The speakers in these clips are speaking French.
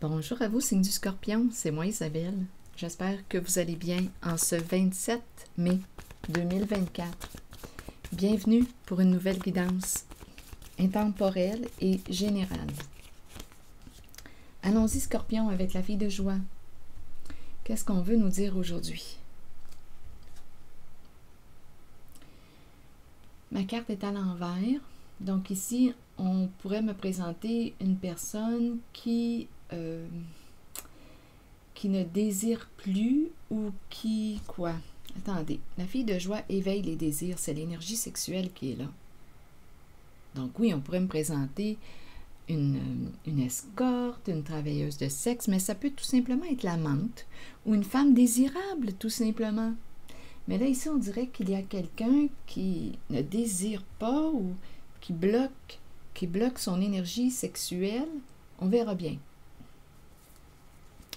Bonjour à vous, signe du Scorpion, c'est moi Isabelle. J'espère que vous allez bien en ce 27 mai 2024. Bienvenue pour une nouvelle guidance intemporelle et générale. Allons-y Scorpion avec la fille de joie. Qu'est-ce qu'on veut nous dire aujourd'hui? Ma carte est à l'envers. Donc ici, on pourrait me présenter une personne qui ne désire plus ou qui... Quoi? Attendez, la fille de joie éveille les désirs. C'est l'énergie sexuelle qui est là. Donc oui, on pourrait me présenter une escorte, une travailleuse de sexe, mais ça peut tout simplement être l'amante ou une femme désirable, tout simplement. Mais là, ici, on dirait qu'il y a quelqu'un qui ne désire pas ou qui bloque son énergie sexuelle. On verra bien.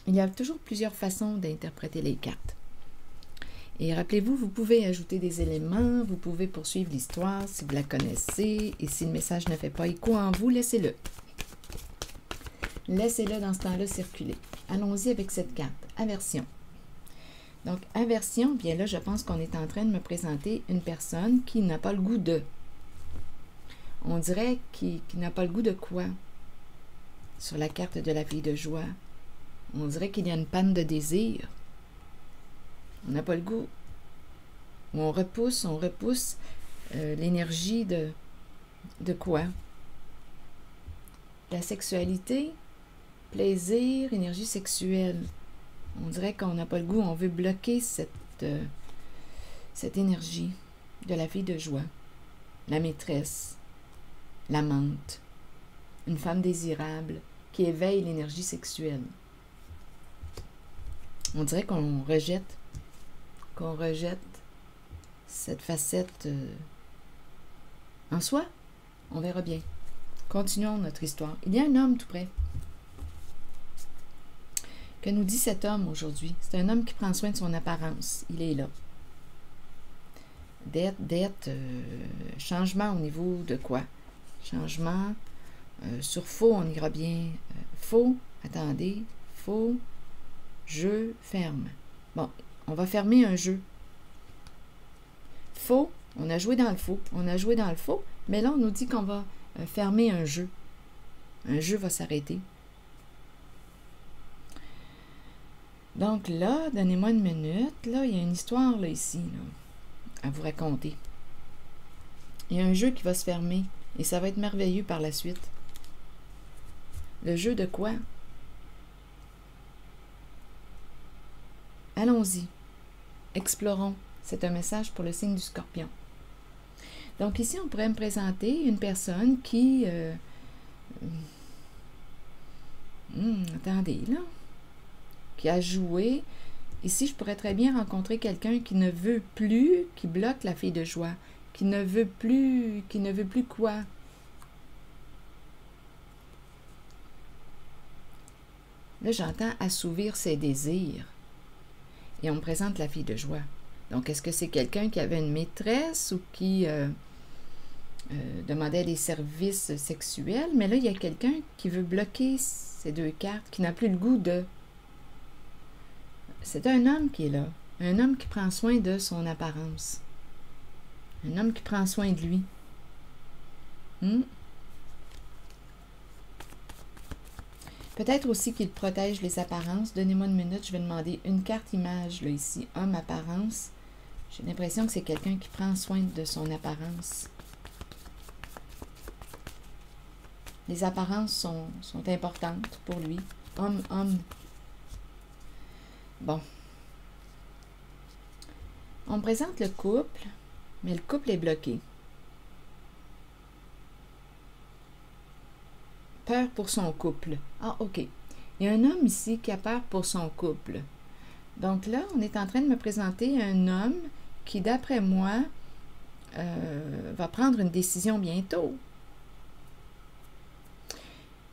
Il y a toujours plusieurs façons d'interpréter les cartes. Et rappelez-vous, vous pouvez ajouter des éléments, vous pouvez poursuivre l'histoire si vous la connaissez, et si le message ne fait pas écho en vous, laissez-le. Laissez-le dans ce temps-là circuler. Allons-y avec cette carte. Aversion. Donc, aversion, bien là, je pense qu'on est en train de me présenter une personne qui n'a pas le goût de. On dirait qu'il n'a pas le goût de quoi? Sur la carte de la fille de joie. On dirait qu'il y a une panne de désir. On n'a pas le goût. On repousse l'énergie de quoi? La sexualité, plaisir, énergie sexuelle. On dirait qu'on n'a pas le goût, on veut bloquer cette énergie de la fille de joie. La maîtresse, l'amante, une femme désirable qui éveille l'énergie sexuelle. On dirait qu'on rejette cette facette en soi. On verra bien. Continuons notre histoire. Il y a un homme tout près. Que nous dit cet homme aujourd'hui? C'est un homme qui prend soin de son apparence. Il est là. Dette, changement au niveau de quoi? Changement sur faux, on ira bien. Faux, attendez, faux, jeu, ferme. Bon, on va fermer un jeu. Faux, on a joué dans le faux. On a joué dans le faux, mais là, on nous dit qu'on va fermer un jeu. Un jeu va s'arrêter. Donc là, donnez-moi une minute. Là, il y a une histoire là, ici là, à vous raconter. Il y a un jeu qui va se fermer et ça va être merveilleux par la suite. Le jeu de quoi? Allons-y. Explorons. C'est un message pour le signe du Scorpion. Donc ici, on pourrait me présenter une personne qui... attendez, là. Qui a joué. Ici, je pourrais très bien rencontrer quelqu'un qui ne veut plus, qui bloque la fille de joie. Qui ne veut plus quoi? Là, j'entends assouvir ses désirs. Et on me présente la fille de joie. Donc, est-ce que c'est quelqu'un qui avait une maîtresse ou qui demandait des services sexuels? Mais là, il y a quelqu'un qui veut bloquer ces deux cartes, qui n'a plus le goût de... C'est un homme qui est là. Un homme qui prend soin de son apparence. Un homme qui prend soin de lui. Peut-être aussi qu'il protège les apparences. Donnez-moi une minute, je vais demander une carte image, là, ici. Homme, apparence. J'ai l'impression que c'est quelqu'un qui prend soin de son apparence. Les apparences sont importantes pour lui. Homme. Bon. On me présente le couple, mais le couple est bloqué. Peur pour son couple. Ah, OK. Il y a un homme ici qui a peur pour son couple. Donc là, on est en train de me présenter un homme qui, d'après moi, va prendre une décision bientôt.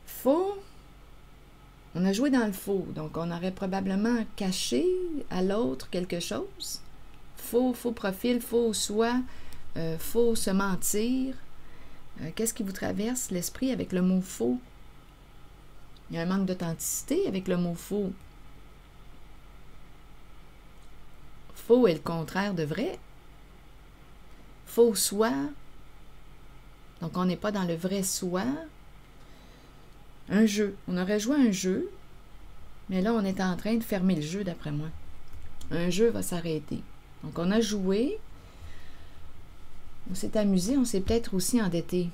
Faux. On a joué dans le faux, donc on aurait probablement caché à l'autre quelque chose. Faux profil, faux soi, faux se mentir. Qu'est-ce qui vous traverse l'esprit avec le mot faux? Il y a un manque d'authenticité avec le mot faux. Faux est le contraire de vrai. Faux soi. Donc, on n'est pas dans le vrai soi. Un jeu. On aurait joué un jeu, mais là, on est en train de fermer le jeu, d'après moi. Un jeu va s'arrêter. Donc, on a joué. On s'est amusé. On s'est peut-être aussi endetté.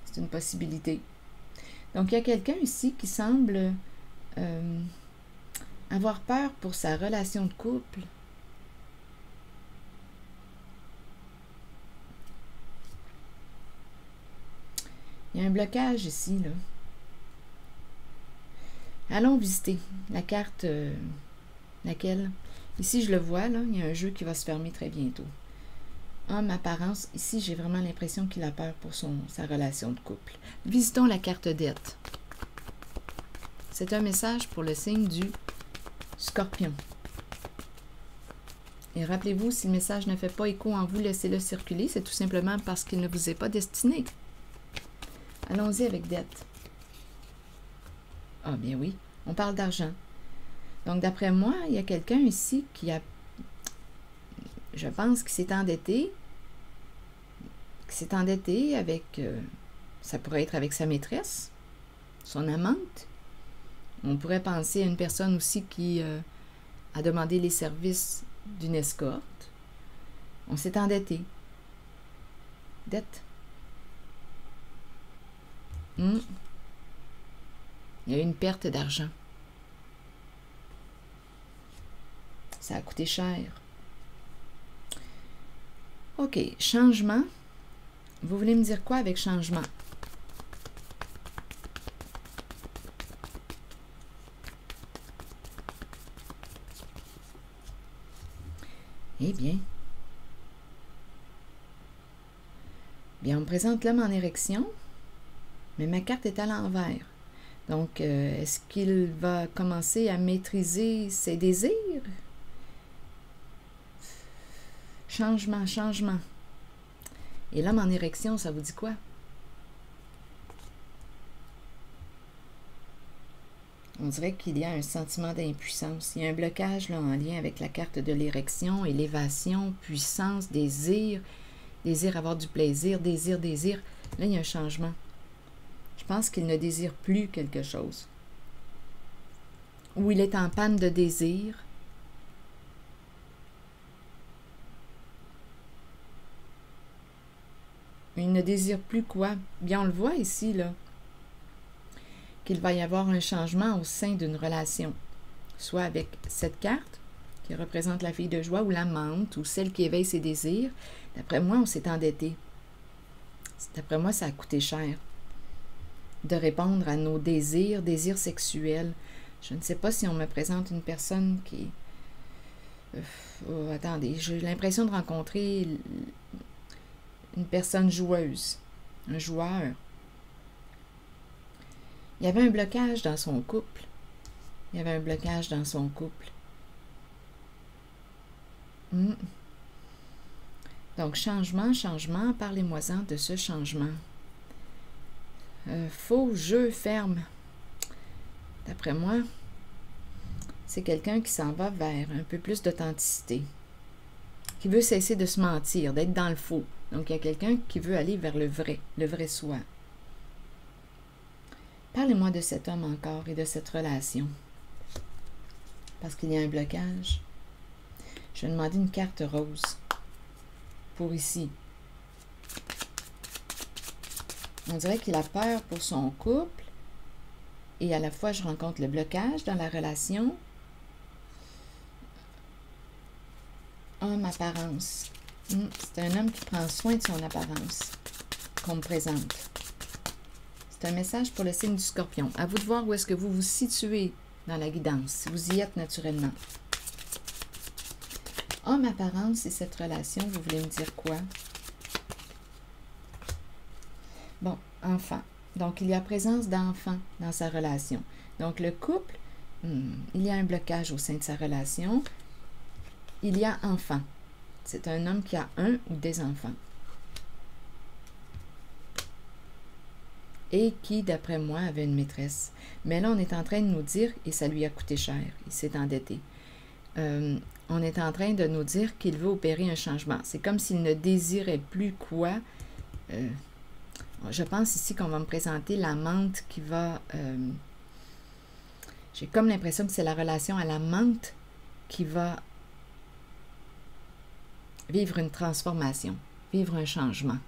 C'est une possibilité. Donc, il y a quelqu'un ici qui semble avoir peur pour sa relation de couple. Il y a un blocage ici, là. Allons visiter la carte, laquelle? Ici, je le vois, là, il y a un jeu qui va se fermer très bientôt. Homme, apparence, ici, j'ai vraiment l'impression qu'il a peur pour sa relation de couple. Visitons la carte dette. C'est un message pour le signe du Scorpion. Et rappelez-vous, si le message ne fait pas écho en vous, laissez-le circuler. C'est tout simplement parce qu'il ne vous est pas destiné. Allons-y avec dette. Ah, bien oui, on parle d'argent. Donc, d'après moi, il y a quelqu'un ici qui a, je pense, qui s'est endetté. Qui s'est endetté avec, ça pourrait être avec sa maîtresse, son amante. On pourrait penser à une personne aussi qui a demandé les services d'une escorte. On s'est endetté. Dette. Il y a eu une perte d'argent. Ça a coûté cher. OK, changement. Vous voulez me dire quoi avec changement? Eh bien, on me présente l'homme en érection, mais ma carte est à l'envers. Donc, est-ce qu'il va commencer à maîtriser ses désirs? Changement, changement. Et l'homme en érection, ça vous dit quoi? On dirait qu'il y a un sentiment d'impuissance. Il y a un blocage là, en lien avec la carte de l'érection, élévation, puissance, désir, désir avoir du plaisir, désir, désir. Là, il y a un changement. Je pense qu'il ne désire plus quelque chose. Ou il est en panne de désir. Il ne désire plus quoi? Bien, on le voit ici, là, qu'il va y avoir un changement au sein d'une relation. Soit avec cette carte, qui représente la fille de joie, ou l'amante, ou celle qui éveille ses désirs. D'après moi, on s'est endetté. D'après moi, ça a coûté cher de répondre à nos désirs, désirs sexuels. Je ne sais pas si on me présente une personne qui... attendez, j'ai l'impression de rencontrer une personne joueuse, un joueur. Il y avait un blocage dans son couple. Il y avait un blocage dans son couple. Donc, changement, changement, parlez-moi-en de ce changement. Faux jeu ferme. D'après moi, c'est quelqu'un qui s'en va vers un peu plus d'authenticité, qui veut cesser de se mentir, d'être dans le faux. Donc, il y a quelqu'un qui veut aller vers le vrai soi. Parlez-moi de cet homme encore et de cette relation. Parce qu'il y a un blocage. Je vais demander une carte rose pour ici. On dirait qu'il a peur pour son couple et à la fois je rencontre le blocage dans la relation. Homme apparence. C'est un homme qui prend soin de son apparence qu'on me présente. C'est un message pour le signe du Scorpion. À vous de voir où est-ce que vous vous situez dans la guidance, si vous y êtes naturellement. Homme apparence et cette relation, vous voulez me dire quoi? Bon, enfant. Donc, il y a présence d'enfant dans sa relation. Donc, le couple, il y a un blocage au sein de sa relation. Il y a enfant. C'est un homme qui a un ou des enfants. et qui, d'après moi, avait une maîtresse. Mais là, on est en train de nous dire, et ça lui a coûté cher, il s'est endetté. On est en train de nous dire qu'il veut opérer un changement. C'est comme s'il ne désirait plus quoi. Je pense ici qu'on va me présenter l'amante qui va... j'ai comme l'impression que c'est la relation à l'amante qui va vivre une transformation, vivre un changement.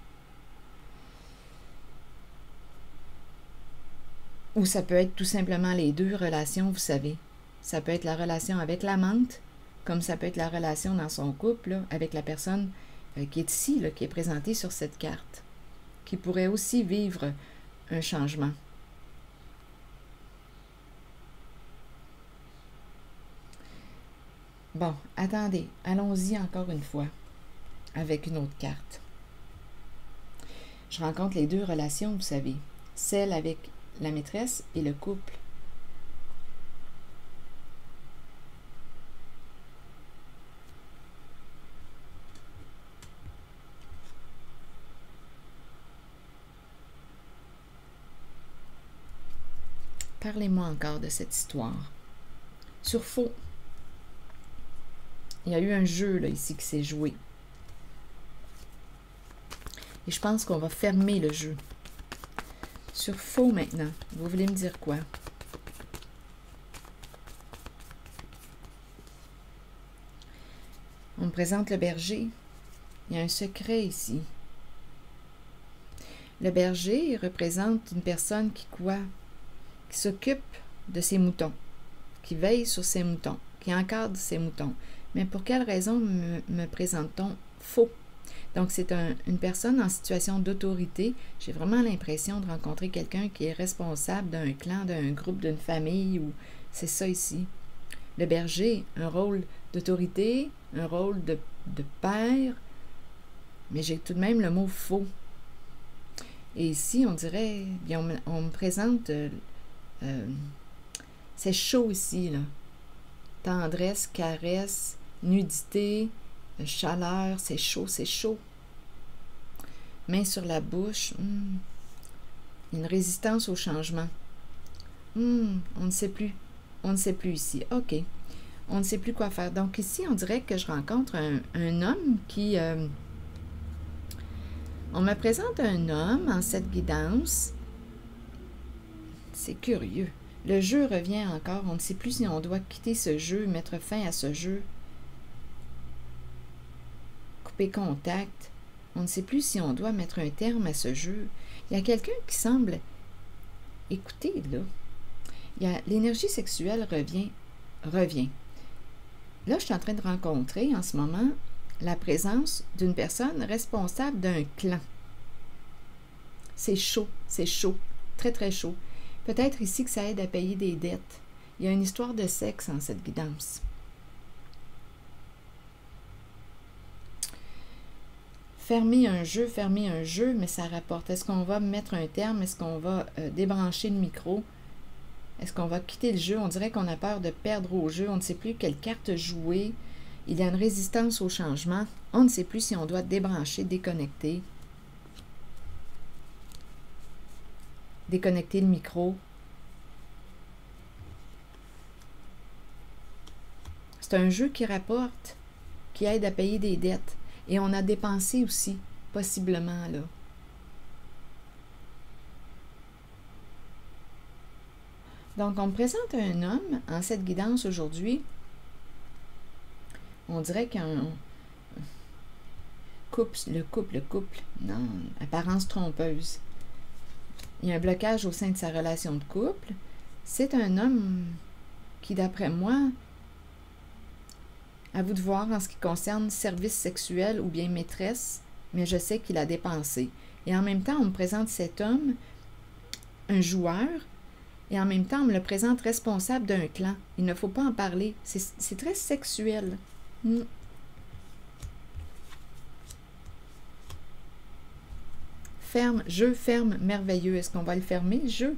Ou ça peut être tout simplement les deux relations, vous savez. Ça peut être la relation avec l'amante, comme ça peut être la relation dans son couple, là, avec la personne qui est ici, là, qui est présentée sur cette carte, qui pourrait aussi vivre un changement. Bon, attendez, allons-y encore une fois avec une autre carte. Je rencontre les deux relations, vous savez, celle avec la maîtresse et le couple. Parlez-moi encore de cette histoire. Sur faux, il y a eu un jeu là, ici qui s'est joué. Et je pense qu'on va fermer le jeu. Sur faux maintenant, vous voulez me dire quoi? On me présente le berger. Il y a un secret ici. Le berger représente une personne qui quoi? Qui s'occupe de ses moutons, qui veille sur ses moutons, qui encadre ses moutons. Mais pour quelle raison me présente-t-on faux? Donc, c'est une personne en situation d'autorité. J'ai vraiment l'impression de rencontrer quelqu'un qui est responsable d'un clan, d'un groupe, d'une famille, ou c'est ça ici. Le berger, un rôle d'autorité, un rôle de père, mais j'ai tout de même le mot faux. Et ici, on dirait, bien, on me présente, c'est chaud ici, là. Tendresse, caresse, nudité, chaleur, c'est chaud, c'est chaud. Main sur la bouche, une résistance au changement. On ne sait plus. On ne sait plus ici. OK. On ne sait plus quoi faire. Donc ici, on dirait que je rencontre un homme qui... on me présente un homme en cette guidance. C'est curieux. Le jeu revient encore. On ne sait plus si on doit quitter ce jeu, mettre fin à ce jeu. Couper contact. On ne sait plus si on doit mettre un terme à ce jeu. Il y a quelqu'un qui semble... Écoutez, là. L'énergie sexuelle revient. Là, je suis en train de rencontrer en ce moment la présence d'une personne responsable d'un clan. C'est chaud, très très chaud. Peut-être ici que ça aide à payer des dettes. Il y a une histoire de sexe en cette guidance. Fermer un jeu, mais ça rapporte. Est-ce qu'on va mettre un terme? Est-ce qu'on va débrancher le micro? Est-ce qu'on va quitter le jeu? On dirait qu'on a peur de perdre au jeu. On ne sait plus quelle carte jouer. Il y a une résistance au changement. On ne sait plus si on doit débrancher, déconnecter. Déconnecter le micro. C'est un jeu qui rapporte, qui aide à payer des dettes. Et on a dépensé aussi, possiblement, là. Donc, on me présente un homme en cette guidance aujourd'hui. On dirait qu'un le couple, non, apparence trompeuse. Il y a un blocage au sein de sa relation de couple. C'est un homme qui, d'après moi, à vous de voir en ce qui concerne service sexuel ou bien maîtresse, mais je sais qu'il a dépensé. Et en même temps, on me présente cet homme, un joueur, et en même temps, on me le présente responsable d'un clan. Il ne faut pas en parler. C'est très sexuel. Jeu ferme, merveilleux. Est-ce qu'on va le fermer, le jeu?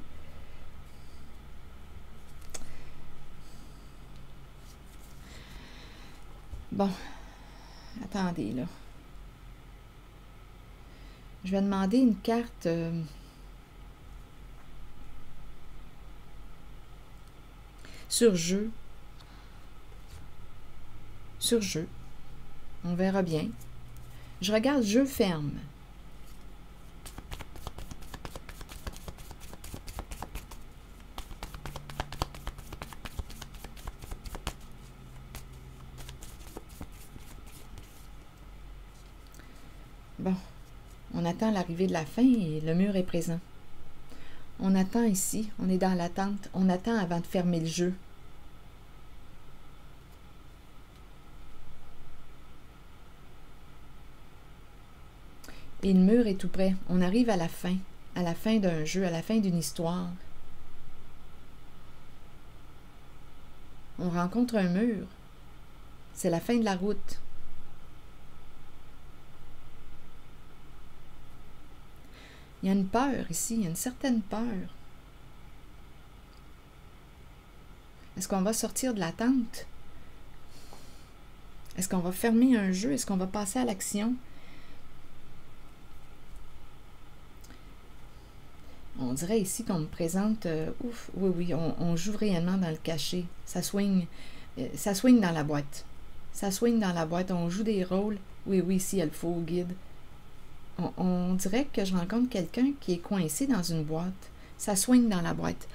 Bon, attendez, là. Je vais demander une carte Sur jeu. Sur jeu. On verra bien. Je regarde jeu ferme. Bon, on attend l'arrivée de la fin et le mur est présent. On attend ici, on est dans l'attente, on attend avant de fermer le jeu. Et le mur est tout près. On arrive à la fin d'un jeu, à la fin d'une histoire. On rencontre un mur. C'est la fin de la route. Il y a une peur ici, il y a une certaine peur. Est-ce qu'on va sortir de l'attente? Est-ce qu'on va fermer un jeu? Est-ce qu'on va passer à l'action? On dirait ici qu'on me présente... oui, on joue réellement dans le cachet. Ça swing dans la boîte. Ça swing dans la boîte, on joue des rôles. Oui, ici, il y a le faux guide. On dirait que je rencontre quelqu'un qui est coincé dans une boîte. Ça swing dans la boîte.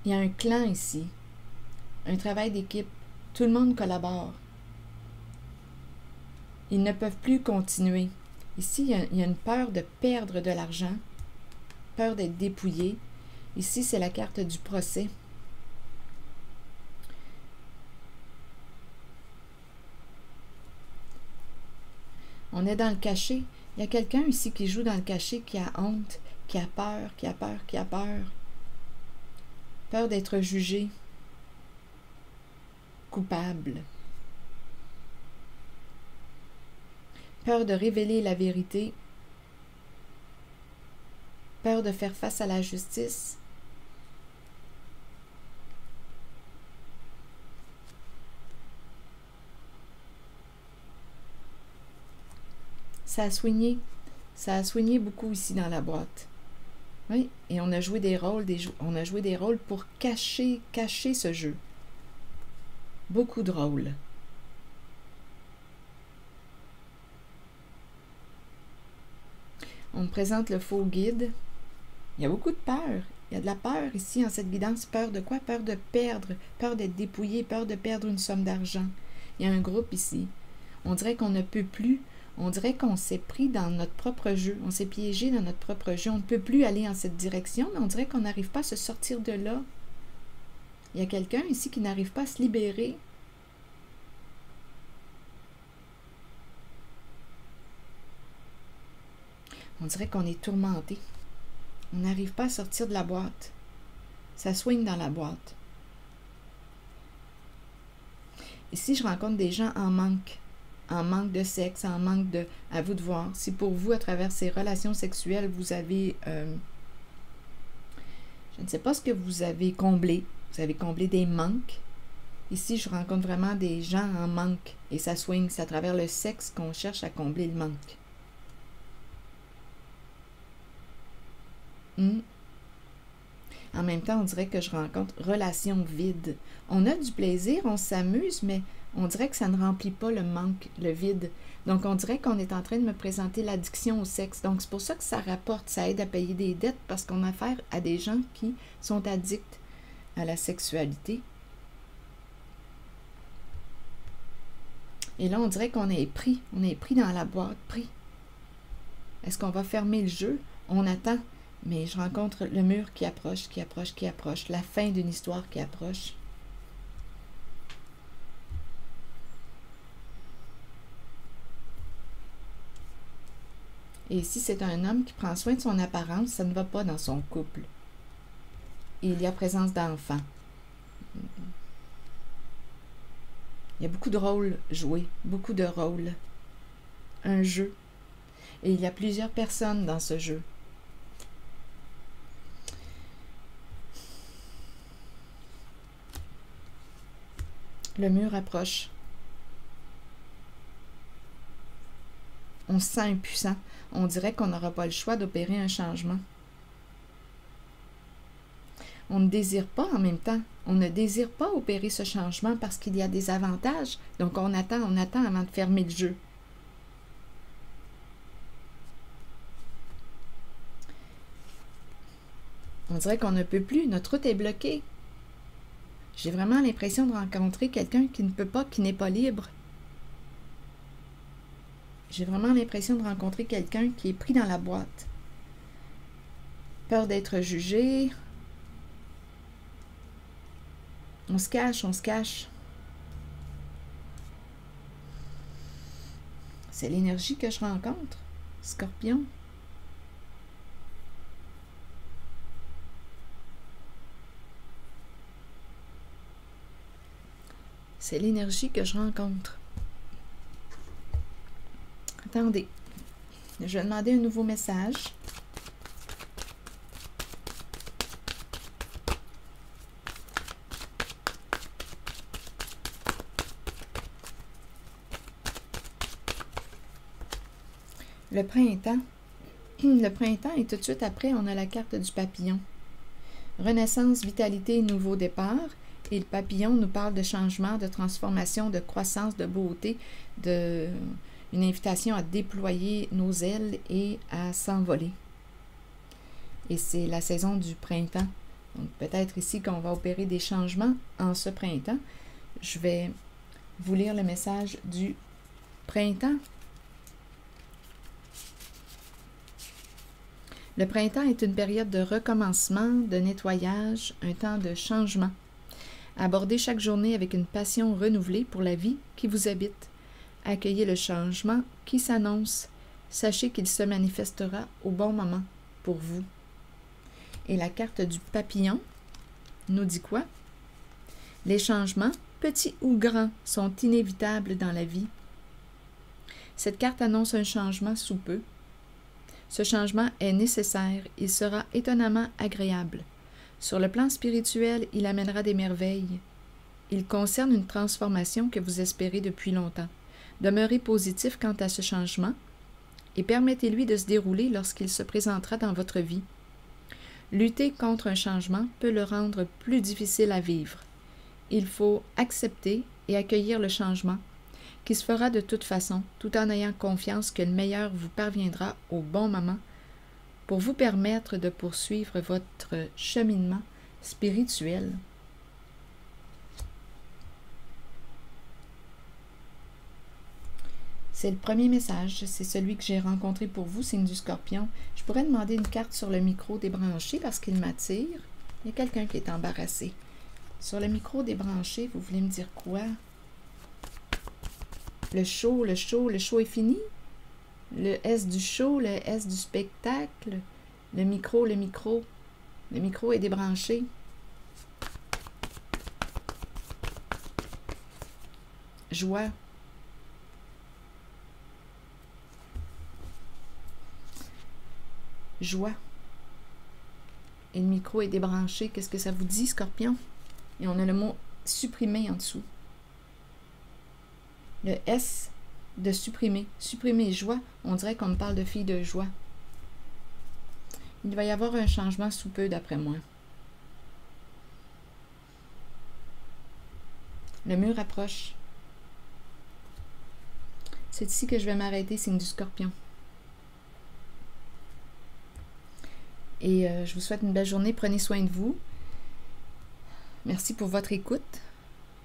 Il y a un clan ici. Un travail d'équipe. Tout le monde collabore. Ils ne peuvent plus continuer. Ici, il y a une peur de perdre de l'argent. Peur d'être dépouillé. Ici, c'est la carte du procès. On est dans le cachet. Il y a quelqu'un ici qui joue dans le cachet, qui a honte, qui a peur, qui a peur, qui a peur. Peur d'être jugé. Coupable. Peur de révéler la vérité. Peur de faire face à la justice. Ça a soigné beaucoup ici dans la boîte. Oui, et on a joué des rôles, pour cacher ce jeu. Beaucoup de rôles. On me présente le faux guide. Il y a beaucoup de peur. Il y a de la peur ici en cette guidance. Peur de quoi? Peur de perdre, peur d'être dépouillé, peur de perdre une somme d'argent. Il y a un groupe ici. On dirait qu'on ne peut plus. On dirait qu'on s'est pris dans notre propre jeu. On s'est piégé dans notre propre jeu. On ne peut plus aller en cette direction, mais on dirait qu'on n'arrive pas à se sortir de là. Il y a quelqu'un ici qui n'arrive pas à se libérer. On dirait qu'on est tourmenté. On n'arrive pas à sortir de la boîte. Ça swing dans la boîte. Ici, je rencontre des gens en manque de sexe, en manque de... À vous de voir. Si pour vous, à travers ces relations sexuelles, vous avez... je ne sais pas ce que vous avez comblé. Vous avez comblé des manques. Ici, je rencontre vraiment des gens en manque. Et ça swing. C'est à travers le sexe qu'on cherche à combler le manque. En même temps, on dirait que je rencontre relation vide. On a du plaisir, on s'amuse, mais on dirait que ça ne remplit pas le manque, le vide. Donc, on dirait qu'on est en train de me présenter l'addiction au sexe. Donc, c'est pour ça que ça rapporte, ça aide à payer des dettes, parce qu'on a affaire à des gens qui sont addicts à la sexualité. Et là, on dirait qu'on est pris dans la boîte, pris. Est-ce qu'on va fermer le jeu? On attend. Mais je rencontre le mur qui approche, la fin d'une histoire qui approche. Et ici, c'est un homme qui prend soin de son apparence, ça ne va pas dans son couple. Et il y a présence d'enfants. Il y a beaucoup de rôles joués, beaucoup de rôles. Un jeu. Et il y a plusieurs personnes dans ce jeu. Le mur approche. On se sent impuissant. On dirait qu'on n'aura pas le choix d'opérer un changement. On ne désire pas en même temps. On ne désire pas opérer ce changement parce qu'il y a des avantages. Donc on attend avant de fermer le jeu. On dirait qu'on ne peut plus. Notre route est bloquée. J'ai vraiment l'impression de rencontrer quelqu'un qui ne peut pas, qui n'est pas libre. J'ai vraiment l'impression de rencontrer quelqu'un qui est pris dans la boîte. Peur d'être jugé. On se cache, on se cache. C'est l'énergie que je rencontre, Scorpion. C'est l'énergie que je rencontre. Attendez, je vais demander un nouveau message. Le printemps. Le printemps et tout de suite après, on a la carte du papillon. Renaissance, vitalité, nouveau départ. Et le papillon nous parle de changement, de transformation, de croissance, de beauté, une invitation à déployer nos ailes et à s'envoler. Et c'est la saison du printemps. Donc peut-être ici qu'on va opérer des changements en ce printemps. Je vais vous lire le message du printemps. Le printemps est une période de recommencement, de nettoyage, un temps de changement. Abordez chaque journée avec une passion renouvelée pour la vie qui vous habite. Accueillez le changement qui s'annonce. Sachez qu'il se manifestera au bon moment pour vous. Et la carte du papillon nous dit quoi? Les changements, petits ou grands, sont inévitables dans la vie. Cette carte annonce un changement sous peu. Ce changement est nécessaire, il sera étonnamment agréable. Sur le plan spirituel, il amènera des merveilles. Il concerne une transformation que vous espérez depuis longtemps. Demeurez positif quant à ce changement et permettez-lui de se dérouler lorsqu'il se présentera dans votre vie. Lutter contre un changement peut le rendre plus difficile à vivre. Il faut accepter et accueillir le changement, qui se fera de toute façon, tout en ayant confiance que le meilleur vous parviendra au bon moment pour vous permettre de poursuivre votre cheminement spirituel. C'est le premier message, c'est celui que j'ai rencontré pour vous, signe du Scorpion. Je pourrais demander une carte sur le micro débranché parce qu'il m'attire. Il y a quelqu'un qui est embarrassé. Sur le micro débranché, vous voulez me dire quoi? Le show est fini? Le S du show, le S du spectacle, le micro est débranché. Joie. Joie. Et le micro est débranché. Qu'est-ce que ça vous dit, Scorpion? Et on a le mot supprimer en dessous. Le S de supprimer. Supprimer joie. On dirait qu'on me parle de fille de joie. Il va y avoir un changement sous peu, d'après moi. Le mur approche. C'est ici que je vais m'arrêter, signe du Scorpion. Et je vous souhaite une belle journée. Prenez soin de vous. Merci pour votre écoute.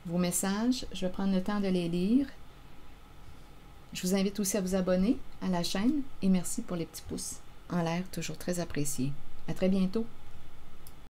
Vos messages, je vais prendre le temps de les lire. Je vous invite aussi à vous abonner à la chaîne et merci pour les petits pouces en l'air, toujours très apprécié. À très bientôt.